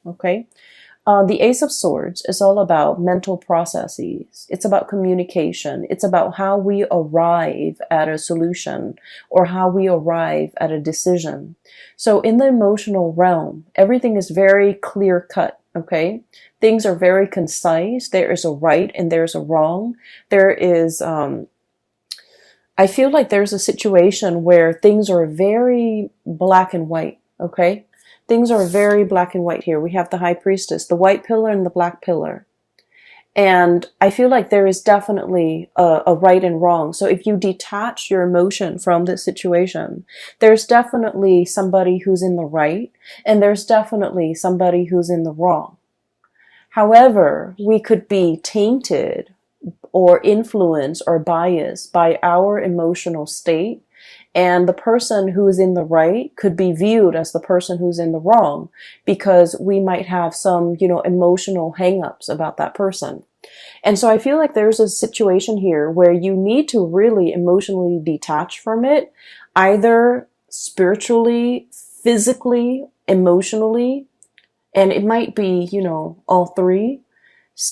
okay? The Ace of Swords is all about mental processes. It's about communication. It's about how we arrive at a solution or how we arrive at a decision. So in the emotional realm, everything is very clear cut, okay? Things are very concise. There is a right and there's a wrong. There is, I feel like there's a situation where things are very black and white, okay? Things are very black and white here. We have the High Priestess, the white pillar and the black pillar. And I feel like there is definitely a right and wrong. So if you detach your emotion from this situation, there's definitely somebody who's in the right and there's definitely somebody who's in the wrong. However, we could be tainted or influenced or biased by our emotional state. And the person who is in the right could be viewed as the person who's in the wrong because we might have some, emotional hangups about that person. And so I feel like there's a situation here where you need to really emotionally detach from it, either spiritually, physically, emotionally, and it might be, all three.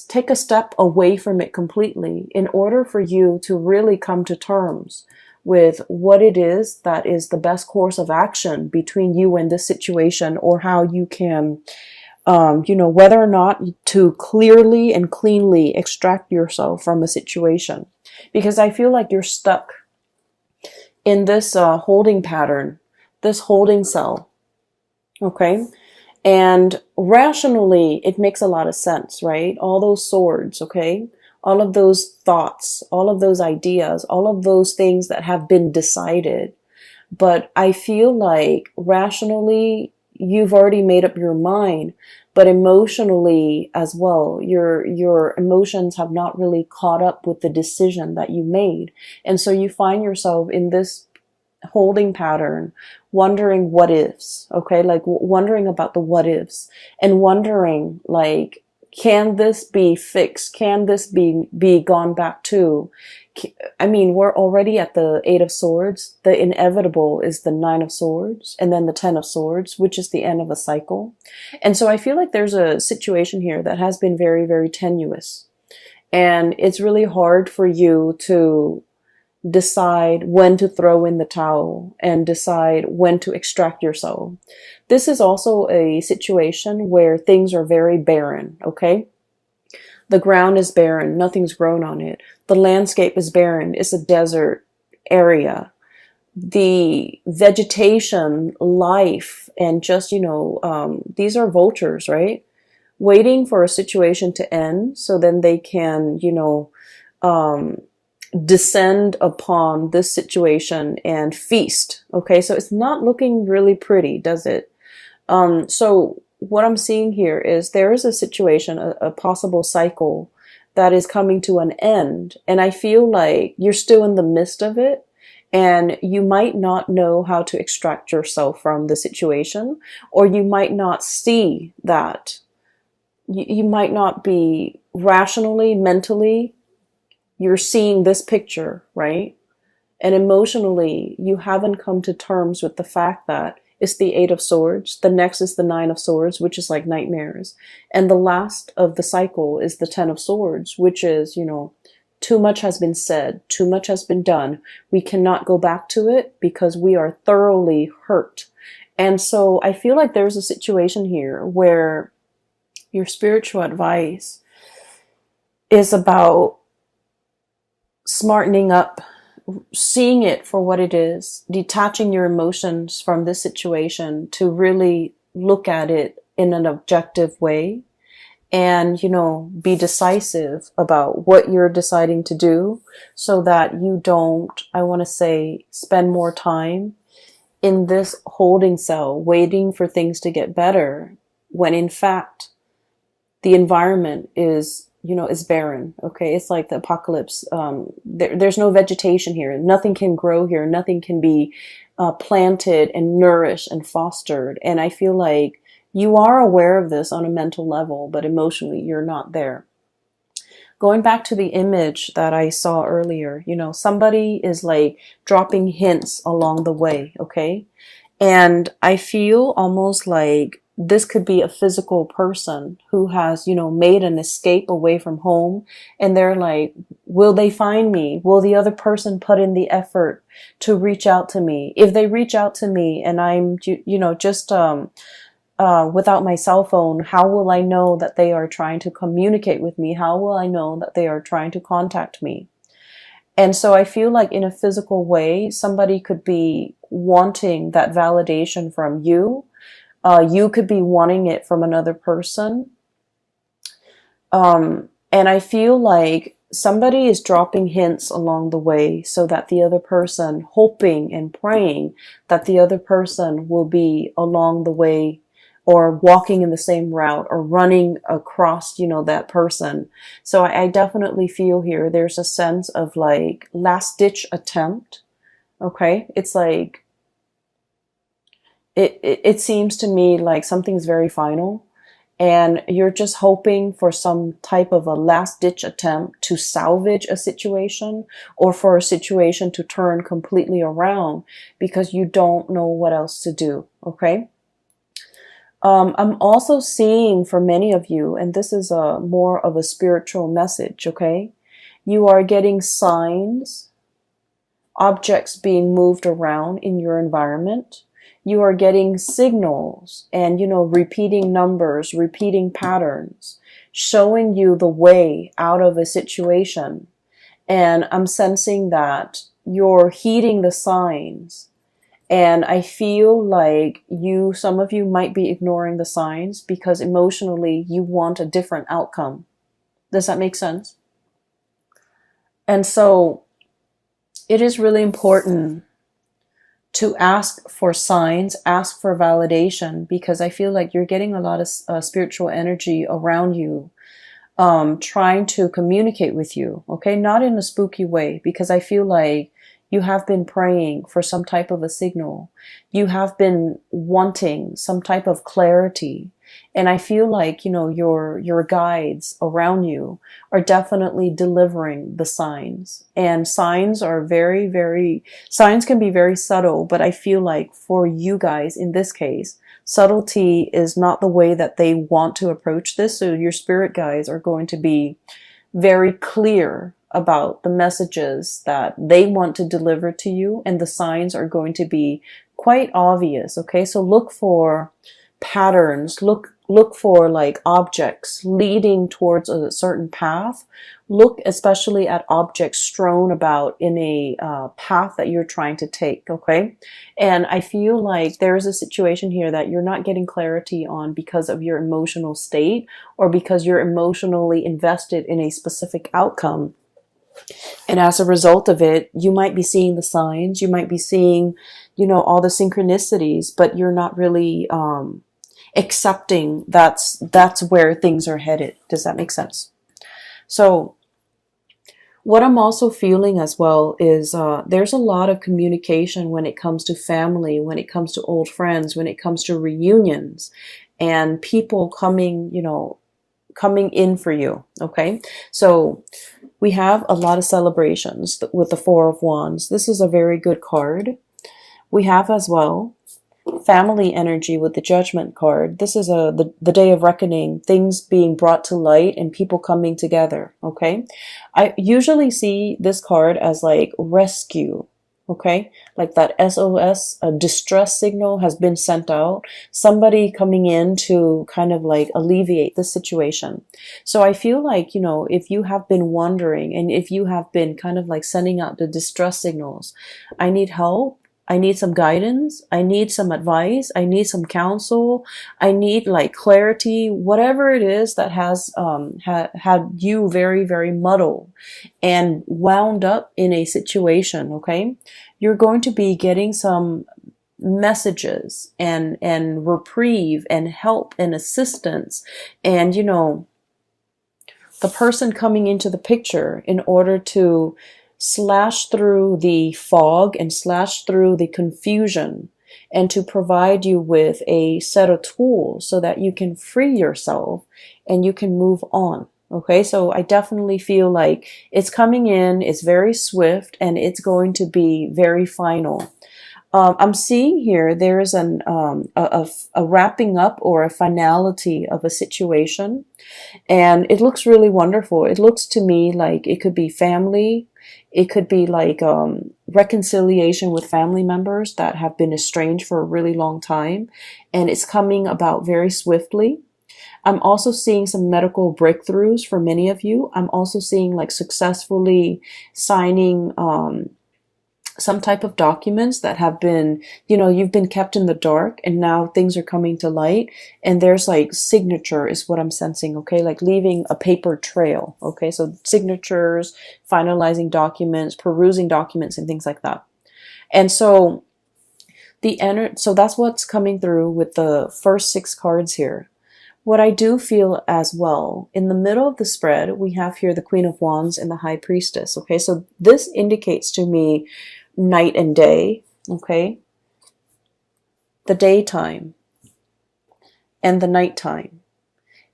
Take a step away from it completely in order for you to really come to terms with what it is that is the best course of action between you and this situation, or how you can, whether or not to clearly and cleanly extract yourself from a situation. Because I feel like you're stuck in this holding pattern, this holding cell, okay? And rationally, it makes a lot of sense, right? All those swords, okay? All of those thoughts, all of those ideas, all of those things that have been decided. But I feel like rationally, you've already made up your mind, but emotionally as well, your emotions have not really caught up with the decision that you made. And so you find yourself in this holding pattern, wondering what ifs, okay? Like wondering about the what ifs and wondering like, can this be fixed? Can this be gone back to? I mean, we're already at the Eight of Swords. The inevitable is the Nine of Swords and then the Ten of Swords, which is the end of a cycle. And so I feel like there's a situation here that has been very, very tenuous. And it's really hard for you to decide when to throw in the towel and decide when to extract your soul. This is also a situation where things are very barren, okay? The ground is barren. Nothing's grown on it. The landscape is barren. It's a desert area. The vegetation, life, and just, these are vultures, right? Waiting for a situation to end so then they can, descend upon this situation and feast. Okay, so it's not looking really pretty, does it? So what I'm seeing here is there is a situation, a possible cycle that is coming to an end. And I feel like you're still in the midst of it and you might not know how to extract yourself from the situation, or you might not see that. You might not be rationally, mentally, you're seeing this picture, right? And emotionally, you haven't come to terms with the fact that it's the Eight of Swords. The next is the Nine of Swords, which is like nightmares. And the last of the cycle is the Ten of Swords, which is, too much has been said, too much has been done. We cannot go back to it because we are thoroughly hurt. And so I feel like there's a situation here where your spiritual advice is about smartening up, seeing it for what it is, detaching your emotions from this situation to really look at it in an objective way and, be decisive about what you're deciding to do so that you don't, I want to say, spend more time in this holding cell waiting for things to get better when in fact the environment is barren. Okay. It's like the apocalypse. There's no vegetation here. Nothing can grow here. Nothing can be planted and nourished and fostered. And I feel like you are aware of this on a mental level, but emotionally you're not there. Going back to the image that I saw earlier, somebody is like dropping hints along the way. Okay. And I feel almost like this could be a physical person who has, made an escape away from home, and they're like, will they find me? Will the other person put in the effort to reach out to me? If they reach out to me and I'm, just without my cell phone, how will I know that they are trying to communicate with me? How will I know that they are trying to contact me? And so I feel like in a physical way, somebody could be wanting that validation from you. You could be wanting it from another person. And I feel like somebody is dropping hints along the way so that the other person, hoping and praying that the other person will be along the way or walking in the same route or running across, that person. So I definitely feel here there's a sense of like last ditch attempt. Okay. It's like, it seems to me like something's very final, and you're just hoping for some type of a last ditch attempt to salvage a situation, or for a situation to turn completely around because you don't know what else to do. Okay. I'm also seeing for many of you, and this is a more of a spiritual message. Okay. You are getting signs, objects being moved around in your environment. You are getting signals and, repeating numbers, repeating patterns, showing you the way out of a situation. And I'm sensing that you're heeding the signs. And I feel like some of you might be ignoring the signs because emotionally you want a different outcome. Does that make sense? And so it is really important to ask for signs, ask for validation, because I feel like you're getting a lot of spiritual energy around you, trying to communicate with you. Okay. Not in a spooky way, because I feel like you have been praying for some type of a signal. You have been wanting some type of clarity. And I feel like, your guides around you are definitely delivering the signs. And signs are signs can be very subtle, but I feel like for you guys in this case, subtlety is not the way that they want to approach this. So your spirit guides are going to be very clear about the messages that they want to deliver to you, and the signs are going to be quite obvious. Okay, so look for patterns, look for like objects leading towards a certain path. Look especially at objects strewn about in a path that you're trying to take. Okay, and I feel like there's a situation here that you're not getting clarity on because of your emotional state, or because you're emotionally invested in a specific outcome. And as a result of it, you might be seeing the signs, you might be seeing, all the synchronicities, but you're not really accepting that's where things are headed. Does that make sense? So what I'm also feeling as well is there's a lot of communication when it comes to family, when it comes to old friends, when it comes to reunions, and people coming in for you. Okay, so we have a lot of celebrations with the Four of Wands. This is a very good card. We have as well family energy with the Judgment card. This is the day of reckoning, things being brought to light and people coming together. Okay, I usually see this card as like rescue. Okay, like that SOS, a distress signal has been sent out. Somebody coming in to kind of like alleviate the situation. So I feel like, if you have been wondering, and if you have been kind of like sending out the distress signals, I need help, I need some guidance, I need some advice, I need some counsel, I need like clarity, whatever it is that has had you very, very muddled and wound up in a situation. Okay, you're going to be getting some messages and reprieve and help and assistance, and the person coming into the picture in order to slash through the fog and slash through the confusion, and to provide you with a set of tools so that you can free yourself and you can move on. Okay, so I definitely feel like it's coming in, it's very swift, and it's going to be very final. I'm seeing here there is a wrapping up or a finality of a situation, and it looks really wonderful. It looks to me like it could be family, it could be like reconciliation with family members that have been estranged for a really long time, and it's coming about very swiftly. I'm also seeing some medical breakthroughs for many of you. I'm also seeing like successfully signing some type of documents that have been, you've been kept in the dark and now things are coming to light. And there's like signature is what I'm sensing, okay? Like leaving a paper trail, okay? So signatures, finalizing documents, perusing documents and things like that. And so so that's what's coming through with the first 6 cards here. What I do feel as well, in the middle of the spread, we have here the Queen of Wands and the High Priestess, okay? So this indicates to me night and day, okay? The daytime and the nighttime.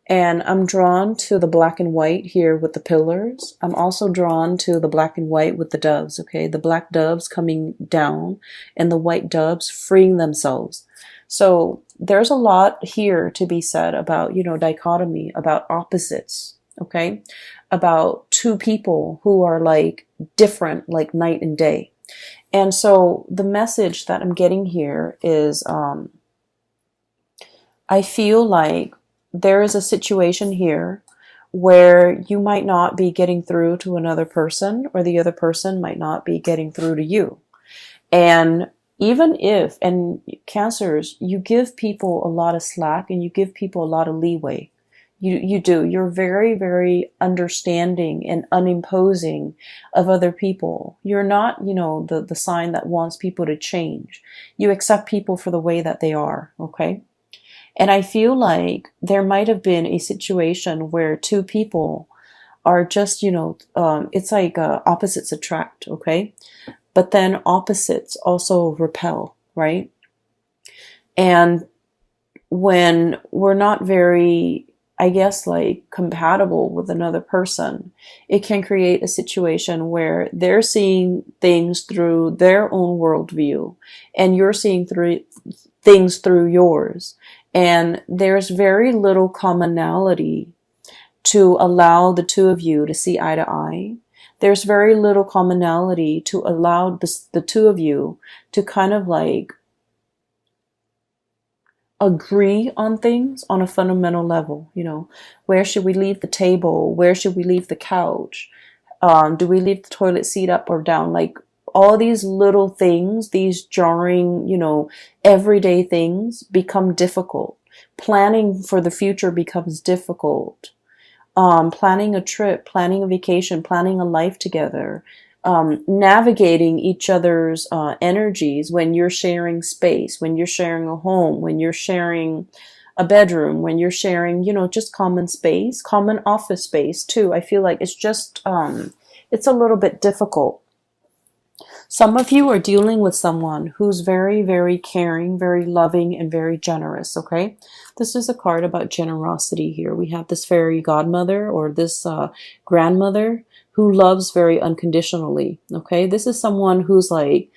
And I'm drawn to the black and white here with the pillars. I'm also drawn to the black and white with the doves, okay? The black doves coming down and the white doves freeing themselves. So there's a lot here to be said about, dichotomy, about opposites, okay? About 2 people who are like different, like night and day. And so the message that I'm getting here is I feel like there is a situation here where you might not be getting through to another person, or the other person might not be getting through to you. And even if, and Cancers, you give people a lot of slack and you give people a lot of leeway. You do. You're very, very understanding and unimposing of other people. You're not, the sign that wants people to change. You accept people for the way that they are, okay? And I feel like there might have been a situation where 2 people are just, it's like opposites attract, okay? But then opposites also repel, right? And when we're not very, I guess, like compatible with another person, it can create a situation where they're seeing things through their own worldview and you're seeing things through yours. And there's very little commonality to allow the 2 of you to see eye to eye. There's very little commonality to allow the 2 of you to kind of like agree on things on a fundamental level. Where should we leave the table? Where should we leave the couch? Do we leave the toilet seat up or down? Like all these little things, these jarring, everyday things become difficult. Planning for the future becomes difficult. Planning a trip, planning a vacation, planning a life together, navigating each other's energies when you're sharing space, when you're sharing a home, when you're sharing a bedroom, when you're sharing, just common space, common office space too. I feel like it's just, it's a little bit difficult. Some of you are dealing with someone who's very, very caring, very loving, and very generous, okay? This is a card about generosity here. We have this fairy godmother or this grandmother who loves very unconditionally, okay? This is someone who's like,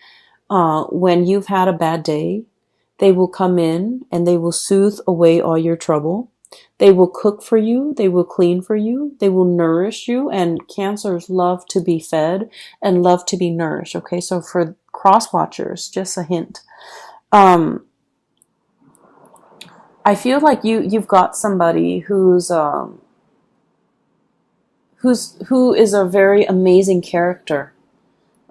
when you've had a bad day, they will come in and they will soothe away all your trouble. They will cook for you. They will clean for you. They will nourish you. And Cancers love to be fed and love to be nourished. Okay, so for cross watchers, just a hint. I feel like you've got somebody who is a very amazing character.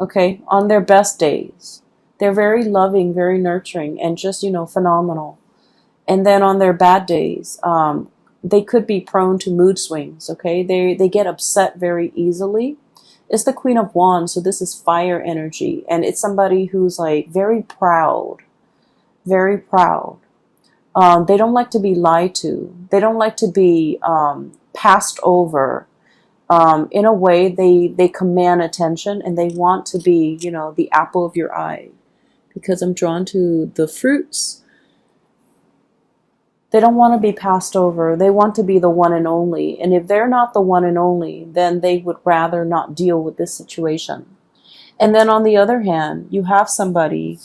Okay, on their best days, they're very loving, very nurturing, and just phenomenal. And then on their bad days, they could be prone to mood swings, okay? They get upset very easily. It's the Queen of Wands, so this is fire energy. And it's somebody who's like very proud, very proud. They don't like to be lied to. They don't like to be passed over. In a way, they command attention and they want to be, the apple of your eye. Because I'm drawn to the fruits. They don't want to be passed over. They want to be the one and only. And if they're not the one and only, then they would rather not deal with this situation. And then on the other hand, you have somebody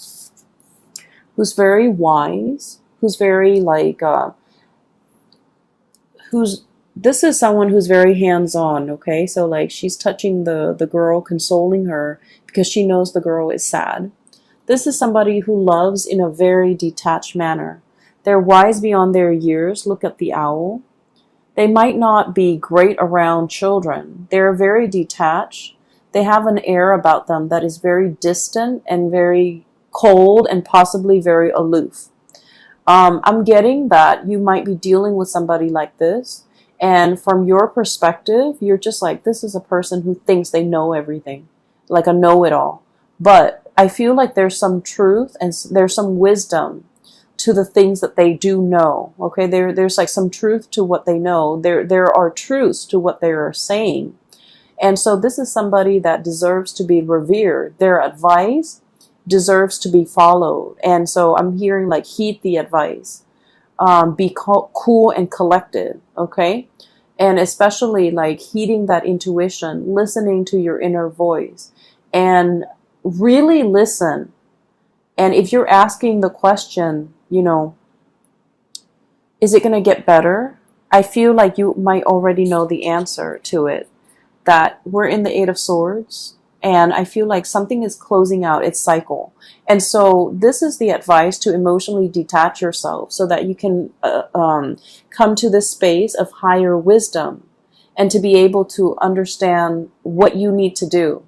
who's very wise, who's very like, this is someone who's very hands-on, okay? So like she's touching the girl, consoling her because she knows the girl is sad. This is somebody who loves in a very detached manner. They're wise beyond their years. Look at the owl. They might not be great around children. They're very detached. They have an air about them that is very distant and very cold and possibly very aloof. I'm getting that you might be dealing with somebody like this. And from your perspective, you're just like, this is a person who thinks they know everything, like a know-it-all. But I feel like there's some truth and there's some wisdom to the things that they do know. Okay, there's like some truth to what they know. There are truths to what they are saying. And so this is somebody that deserves to be revered. Their advice deserves to be followed. And so I'm hearing like heed the advice. Be cool and collected, okay? And especially like heeding that intuition, listening to your inner voice, and really listen. And if you're asking the question, you know, is it going to get better? I feel like you might already know the answer to it, that we're in the Eight of Swords, and I feel like something is closing out its cycle. And so this is the advice to emotionally detach yourself so that you can come to this space of higher wisdom and to be able to understand what you need to do.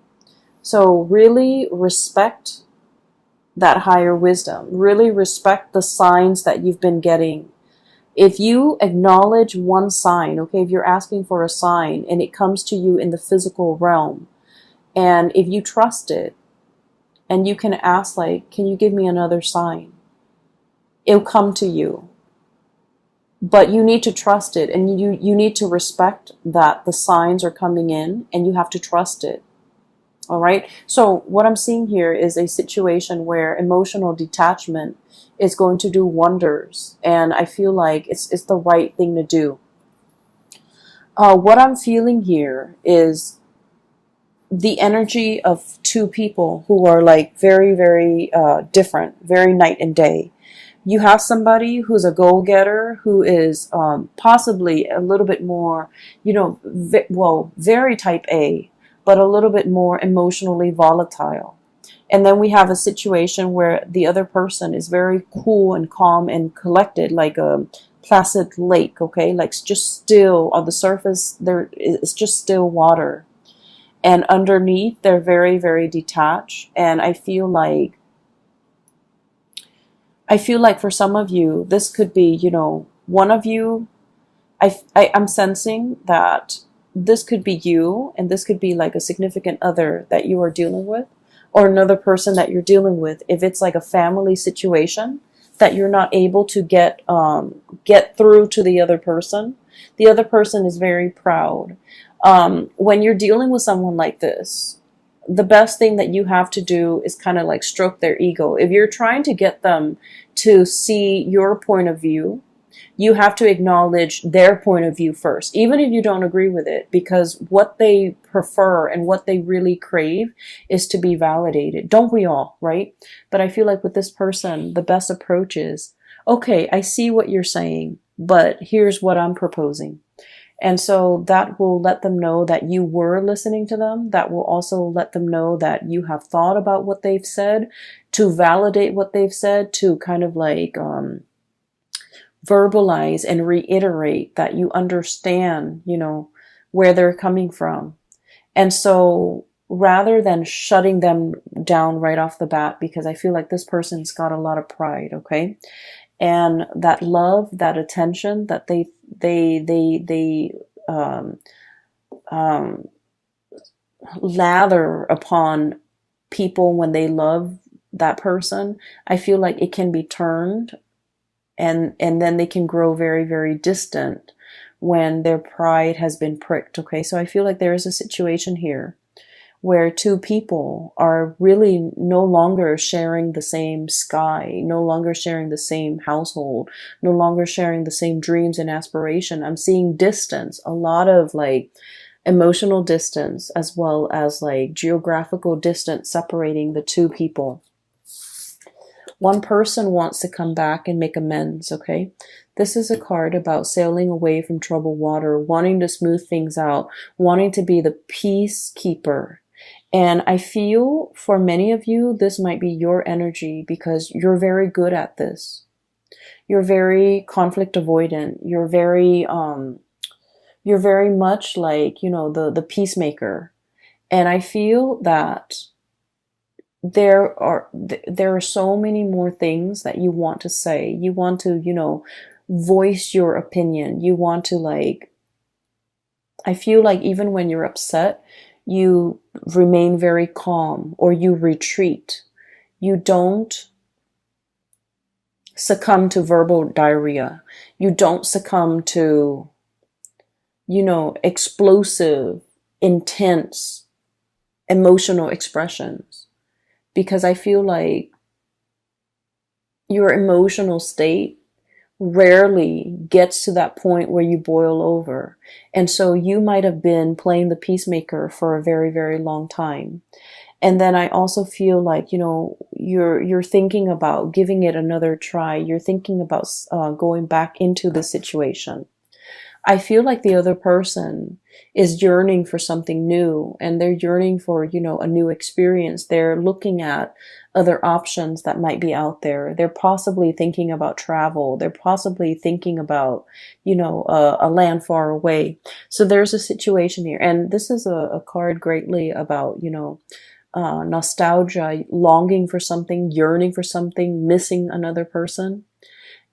So really respect that higher wisdom. Really respect the signs that you've been getting. If you acknowledge one sign, okay, if you're asking for a sign and it comes to you in the physical realm, and if you trust it, and you can ask like, can you give me another sign? It'll come to you. But you need to trust it, and you need to respect that the signs are coming in, and you have to trust it. All right. So what I'm seeing here is a situation where emotional detachment is going to do wonders. And I feel like it's the right thing to do. What I'm feeling here is the energy of two people who are like very, very different, very night and day. You have somebody who's a go-getter, who is possibly a little bit more, you know, very type A, but a little bit more emotionally volatile. And then we have a situation where the other person is very cool and calm and collected, like a placid lake, okay? Like just still on the surface, there is just still water. And underneath, they're very, very detached. And I feel like for some of you, this could be, you know, one of you, I'm sensing that this could be you, and this could be like a significant other that you are dealing with, or another person that you're dealing with. If it's like a family situation that you're not able to get through to the other person is very proud. When you're dealing with someone like this, the best thing that you have to do is kind of like stroke their ego. If you're trying to get them to see your point of view, you have to acknowledge their point of view first, even if you don't agree with it, because what they prefer and what they really crave is to be validated. Don't we all, right? But I feel like with this person, the best approach is, okay, I see what you're saying, but here's what I'm proposing. And so that will let them know that you were listening to them. That will also let them know that you have thought about what they've said, to validate what they've said, to kind of like verbalize and reiterate that you understand, you know, where they're coming from. And so rather than shutting them down right off the bat, because I feel like this person's got a lot of pride, okay? And that love, that attention that they lather upon people when they love that person, I feel like it can be turned, and then they can grow very, very distant when their pride has been pricked. Okay, so I feel like there is a situation here where two people are really no longer sharing the same sky, no longer sharing the same household, no longer sharing the same dreams and aspiration. I'm seeing distance, a lot of like emotional distance, as well as like geographical distance separating the two people. One person wants to come back and make amends, okay? This is a card about sailing away from troubled water, wanting to smooth things out, wanting to be the peacekeeper. And I feel for many of you, this might be your energy because you're very good at this. You're very conflict avoidant. You're very much like, you know, the peacemaker. And I feel that there are so many more things that you want to say. You want to, you know, voice your opinion. You want to, like, I feel like even when you're upset, you remain very calm or you retreat. You don't succumb to verbal diarrhea. You don't succumb to, you know, explosive, intense, emotional expressions. Because I feel like your emotional state rarely gets to that point where you boil over. And so you might have been playing the peacemaker for a very, very long time. And then I also feel like, you know, you're thinking about giving it another try. You're thinking about going back into the situation. I feel like the other person is yearning for something new, and they're yearning for, you know, a new experience. They're looking at other options that might be out there. They're possibly thinking about travel. They're possibly thinking about, you know, a land far away. So there's a situation here. And this is a card greatly about, you know, nostalgia, longing for something, yearning for something, missing another person.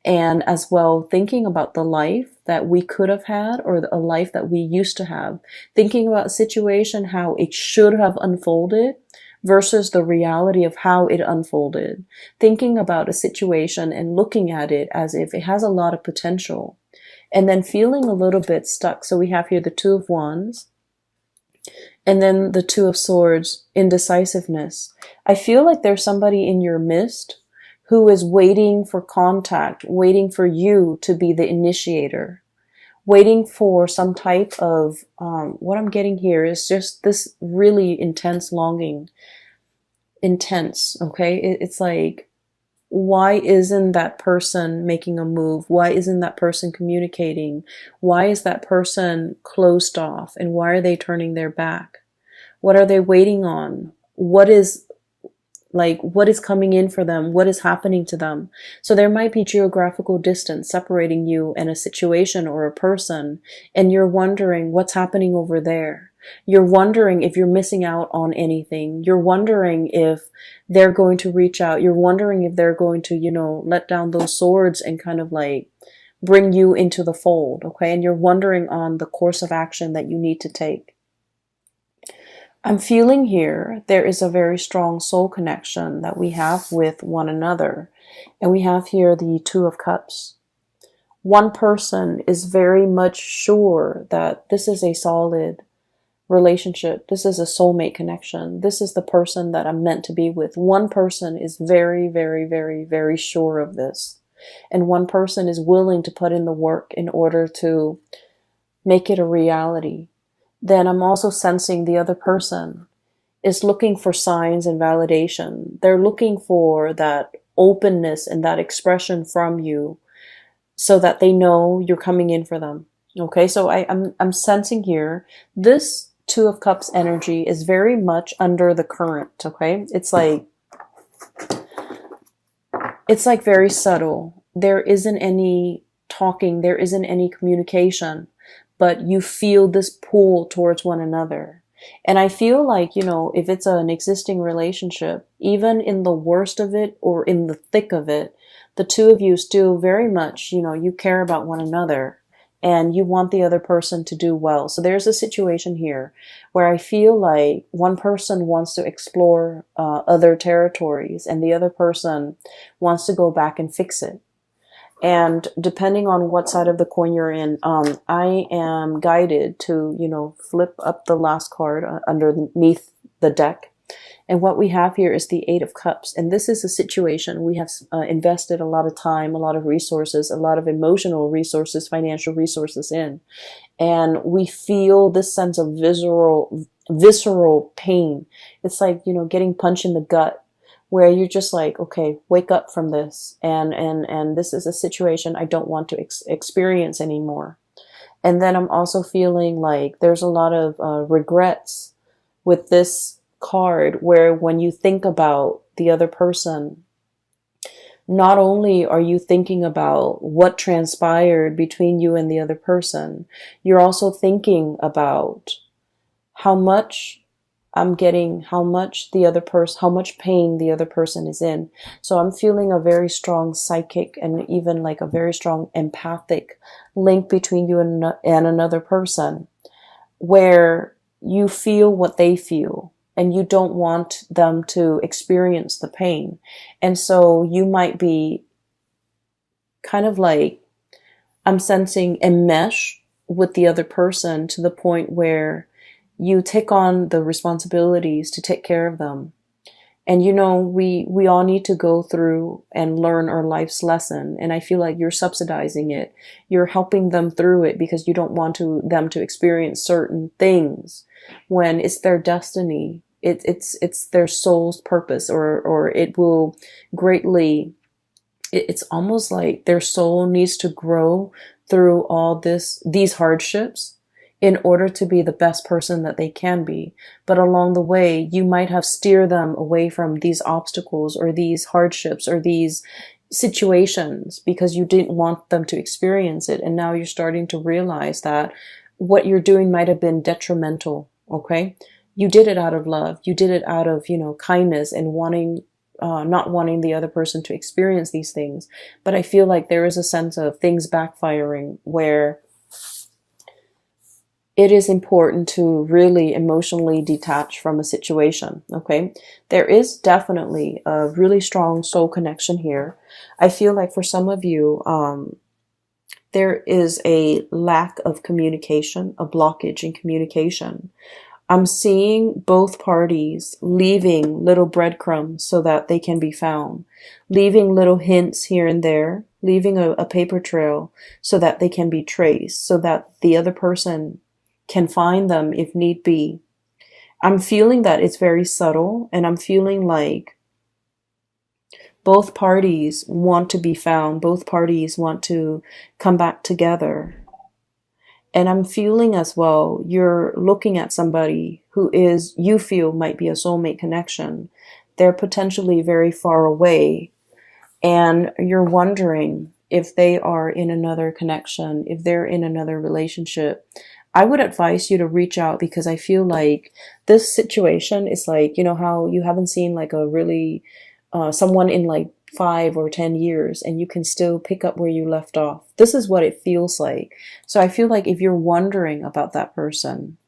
And as well, thinking about the life that we could have had or a life that we used to have. Thinking about a situation, how it should have unfolded versus the reality of how it unfolded. Thinking about a situation and looking at it as if it has a lot of potential. And then feeling a little bit stuck. So we have here the Two of Wands. And then the Two of Swords, indecisiveness. I feel like there's somebody in your midst who is waiting for contact, waiting for you to be the initiator, waiting for some type of, what I'm getting here is just this really intense longing. Intense, okay? It's like, why isn't that person making a move? Why isn't that person communicating? Why is that person closed off? And why are they turning their back? What are they waiting on? What is coming in for them? What is happening to them? So there might be geographical distance separating you and a situation or a person, and you're wondering what's happening over there. You're wondering if you're missing out on anything. You're wondering if they're going to reach out. You're wondering if they're going to, you know, let down those swords and kind of like bring you into the fold, okay? And you're wondering on the course of action that you need to take. I'm feeling here there is a very strong soul connection that we have with one another. And we have here the Two of Cups. One person is very much sure that this is a solid relationship. This is a soulmate connection. This is the person that I'm meant to be with. One person is very, very, very, very sure of this. And one person is willing to put in the work in order to make it a reality. Then I'm also sensing the other person is looking for signs and validation. They're looking for that openness and that expression from you so that they know you're coming in for them. Okay, so I'm sensing here this Two of Cups energy is very much under the current, okay? It's like very subtle. There isn't any talking, there isn't any communication, but you feel this pull towards one another. And I feel like, you know, if it's an existing relationship, even in the worst of it or in the thick of it, the two of you still very much, you know, you care about one another and you want the other person to do well. So there's a situation here where I feel like one person wants to explore other territories and the other person wants to go back and fix it. And depending on what side of the coin you're in, I am guided to, you know, flip up the last card underneath the deck. And what we have here is the Eight of Cups. And this is a situation we have invested a lot of time, a lot of resources, a lot of emotional resources, financial resources in. And we feel this sense of visceral pain. It's like, you know, getting punched in the gut. where you're just like, okay, wake up from this, and this is a situation I don't want to experience anymore. And then I'm also feeling like there's a lot of regrets with this card, where when you think about the other person, not only are you thinking about what transpired between you and the other person, you're also thinking about how much I'm getting, how much the other person, how much pain the other person is in. So I'm feeling a very strong psychic and even like a very strong empathic link between you and another person, where you feel what they feel and you don't want them to experience the pain. And so you might be kind of like, I'm sensing a mesh with the other person to the point where you take on the responsibilities to take care of them. And we all need to go through and learn our life's lesson. And I feel like you're subsidizing it. You're helping them through it because you don't want them to experience certain things when it's their destiny. It's their soul's purpose, or it will greatly, it's almost like their soul needs to grow through all these hardships in order to be the best person that they can be. But along the way, you might have steered them away from these obstacles or these hardships or these situations because you didn't want them to experience it. And now you're starting to realize that what you're doing might have been detrimental. Okay. You did it out of love. You did it out of, kindness and not wanting the other person to experience these things. But I feel like there is a sense of things backfiring, where it is important to really emotionally detach from a situation. Okay. There is definitely a really strong soul connection here. I feel like for some of you, there is a lack of communication, a blockage in communication. I'm seeing both parties leaving little breadcrumbs so that they can be found, leaving little hints here and there, leaving a paper trail so that they can be traced, so that the other person can find them if need be. I'm feeling that it's very subtle, and I'm feeling like both parties want to be found, both parties want to come back together. And I'm feeling as well, you're looking at somebody who you feel might be a soulmate connection. They're potentially very far away, and you're wondering if they are in another connection, if they're in another relationship. I would advise you to reach out, because I feel like this situation is like, how you haven't seen like a really, someone in like 5 or 10 years, and you can still pick up where you left off. This is what it feels like. So I feel like if you're wondering about that person,